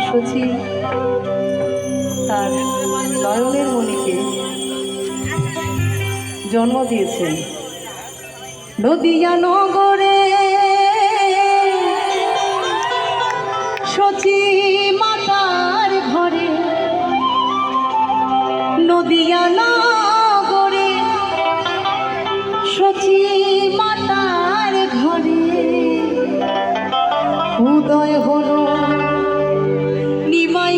শচী তার নয়নের মণিকে জন্ম দিয়েছেন। নদিয়া নগরে শচী মাতার ঘরে, নদিয়া নগরে শচী মাতার ঘরে উদয় হলো নিমাই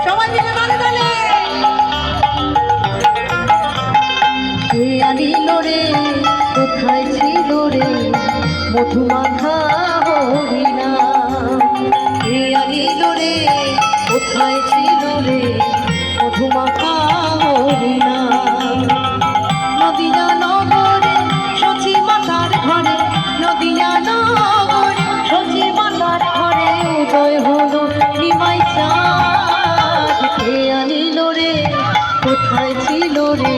সবাই মিলে তালে তালে কে আনিল রে, কোথায় ছিল রে মধুমাখা হরিণা? কে আনিল রে, কোথায় ছিল রে মধুমাখা হরিণা? নদিয়া নগরে শচী মাতার ঘরে, নদিয়া নগরে শচী মাতার ঘরে উদয় হলো নিমাই চাঁদ। কে আনিল রে, কোথায় ছিল রে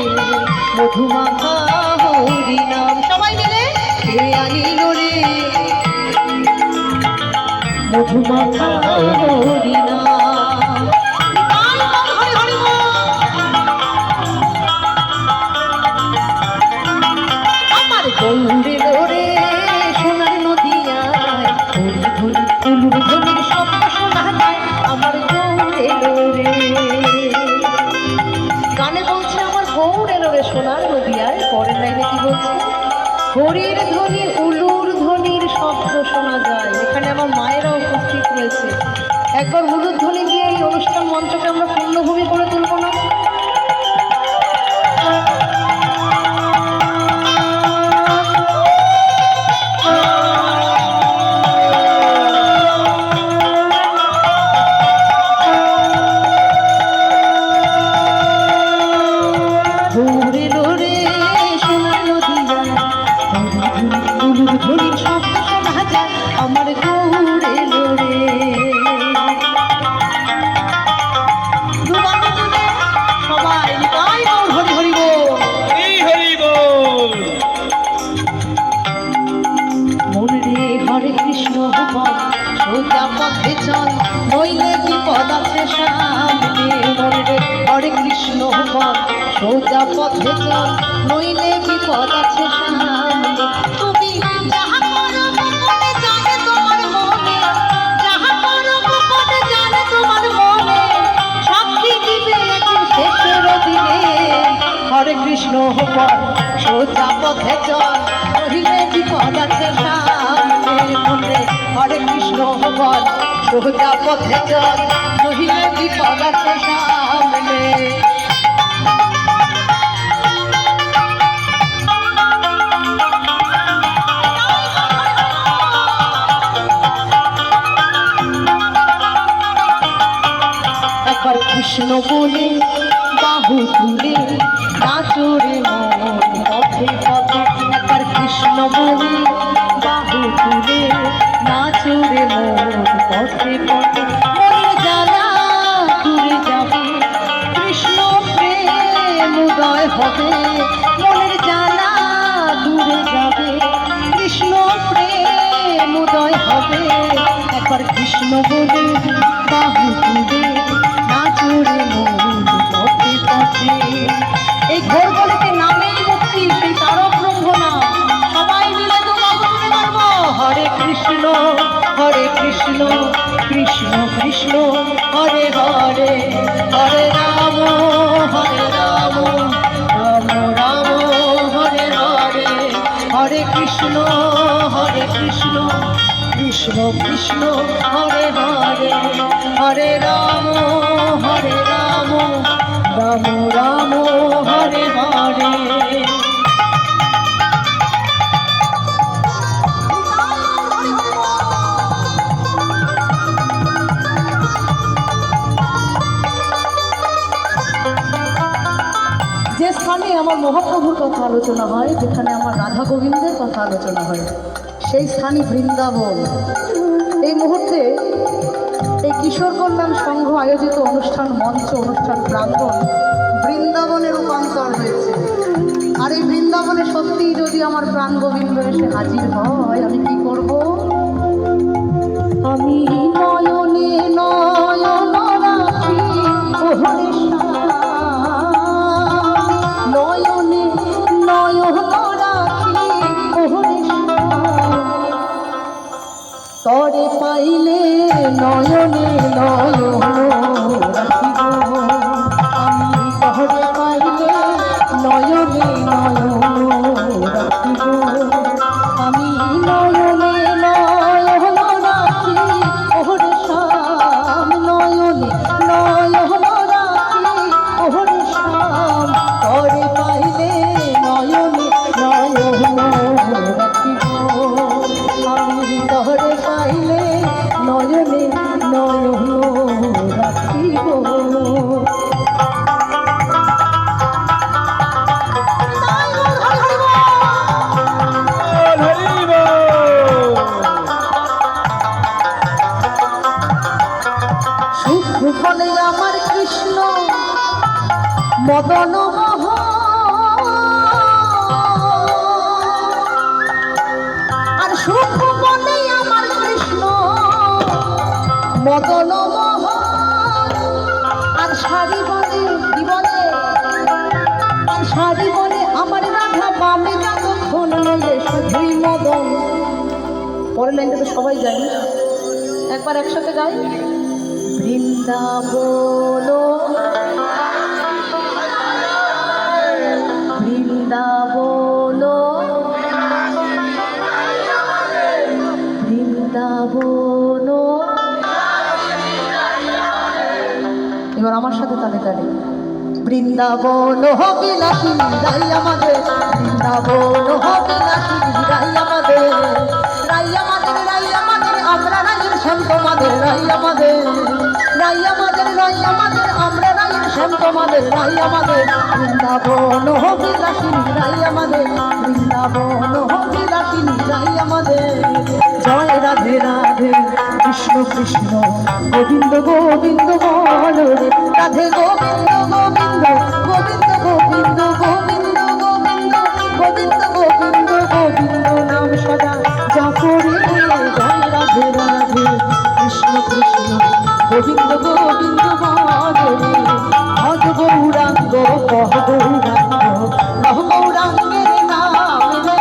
মধুমাখা হরিনাম? সবাই মিলে কে আনিল রে মধুমাখা হরিনাম? আমার গৌরের রে সোনার নদিয়ায় ধুলি ধুলি ধুলির শব্দ শোনা যায়। আমার গৌরের রে গানে বলছে আমার গৌরের রে সোনার নদিয়ায়, পরের লাইনে কি বলছে? হরির ধ্বনি উলুর ধ্বনির শব্দ শোনা যায়। এখানে আমার মায়েরা উপস্থিত রয়েছে, একবার উলুর ধ্বনি দিয়ে এই অনুষ্ঠান মঞ্চকে আমরা পূর্ণভূমি করে তুলব না? আমার গৌরে লোরে সবাই নিতাই গৌর হরি হরি বল, হরি বল। মন রে হরে কৃষ্ণ বল, সোজা পথে চল, নইলে বিপদ আছে সামনে। মন রে হরে কৃষ্ণ বল, সোজা পথে চল, নইলে বিপদ আছে সামনে। তুমি যাহা করো গোপনে জানে তোমার মনে, যাহা করো গোপনে জানে তোমার মনে, সাক্ষী দিবে একদিন শেষের দিনে। হরে কৃষ্ণ বল, সোজা পথে চল, নইলে বিপদ আছে সামনে। মনে হরে কৃষ্ণ বল, সোজা পথে চল, নইলে বিপদ আছে সামনে। কৃষ্ণ বলে বাহু তুলে নাচরে মন পথে পথে। একবার কৃষ্ণ বলে বাহু তুলে নাচরে মন পথে পথে। মনের জ্বালা দূরে যাবে, কৃষ্ণ প্রেম উদয় হবে। মনের জ্বালা দূরে যাবে, কৃষ্ণ প্রেম উদয় হবে। একবার কৃষ্ণ বলে বাহু তুলে নাচরে মন পথে পথে। এই ঘোর বলেতে নামেই মুক্তি, সেই তারক ব্রহ্ম নাম। সবাই মিলে তো গাবতে পারবো। হরে কৃষ্ণ কৃষ্ণ কৃষ্ণ হরে হরে, হরে রাম রাম রাম হরে হরে। হরে কৃষ্ণ কৃষ্ণ কৃষ্ণ হরে হরে, হরে রাম রাম রাম হরে হরে। যে স্থানে আমার মহাপ্রভুর কথা আলোচনা হয়, যেখানে আমার রাধা গোবিন্দের কথা আলোচনা হয়, সেই স্থানই বৃন্দাবন। এই মুহূর্তে এই কিশোর কল্যাণ সংঘ আয়োজিত অনুষ্ঠান মঞ্চ, অনুষ্ঠান প্রাঙ্গণ বৃন্দাবনে রূপান্তর হয়েছে। আর এই বৃন্দাবনে সত্যি যদি আমার প্রাণ গোবিন্দ এসে হাজির হয়, আমি কি করব? আমি নয়নে নয়ন রাখি ওহরে নয়নে নয়ন রাখি ওহরে তরে পাইলে নয়নে নয়ন রাখিব, আমি তরে পাইলে নয়নে নয়ন রাখিব, আমি নয়নে নয়ন রাখি ওহরে শ্যাম, নয়নে নয়ন রাখি ওহরে শ্যাম, তরে পাইলে নয়নে নয়ন রাখিব, আমি তরে পাইলে নয়নে নয়ন রাখিব। সুখ বলে আমার কৃষ্ণ মদন মোহন, আর সুখ বলে আমার কৃষ্ণ মদন মোহন, আর শাড়ি বলে কি বলে, আর শাড়ি বলে আমার রাধা বামে যতক্ষণ নইলে শুধুই মদন। পরের লাইনটা তো সবাই জানি, একবার একসাথে গাই। বৃন্দাবন বৃন্দাবন বৃন্দাবন, এবার আমার সাথে তালে তালে। বৃন্দাবন বিলাসিনী রাই আমাদের, বৃন্দাবন বিলাসিনী রাই আমাদের, রাই আমাদের, রাই আমাদের, আমরা রাইয়ের শ্যাম তোমাদের, রাই আমাদের, রাই আমাদের, রাই আমাদের, আমরা রাইয়ের শ্যাম তোমাদের, রাই আমাদের। বৃন্দাবন বিলাসিনী রাই আমাদের, বৃন্দাবন বিলাসিনী রাই আমাদের। জয় রাধে রাধে কৃষ্ণ কৃষ্ণ গোবিন্দ গোবিন্দ বল রে, রাধে গোবিন্দ গোবিন্দ গোবিন্দ গোবিন্দ গোবিন্দ গোবিন্দ গোবিন্দ গোবিন্দ গোবিন্দ নাম সদা জপরে। জয় রাধে রাধে কৃষ্ণ কৃষ্ণ গোবিন্দ গোবিন্দ বল রে, ভজ গৌরাঙ্গ কহ গৌরাঙ্গ কহ গৌরাঙ্গের নাম রে,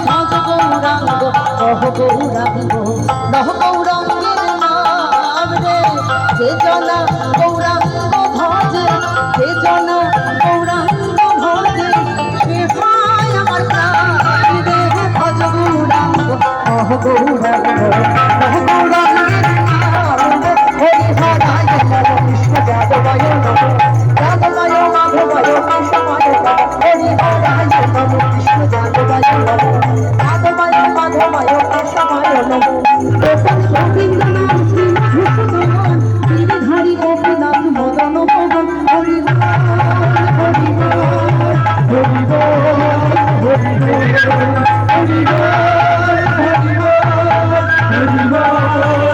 ভজ গৌরাঙ্গ কহ গৌরাঙ্গ কহ গৌরাঙ্গের নাম রে। যে জনা গৌরাঙ্গ ভজে, যে জনা গৌরাঙ্গ ভজে, সে পায় আমার প্রাণ রে, ভজ গৌরাঙ্গ কহ গৌরাঙ্গ কহ গৌরাঙ্গের নাম রে। হরি হরায় নমঃ কৃষ্ণ যাদবায় নমঃ, যাদবায় মাধবায় কৃষ্ণায় নমঃ, হরি হরায় নমঃ কৃষ্ণ যাদবায় নমঃ, যাদবায় মাধবায় কৃষ্ণায় নমঃ। গোবিন্দ নাম শ্রী ভূষণ গিরিধারী গোপীনাথ মদন মোহন, হরি হরি হরি হরি হরি হরি হরি।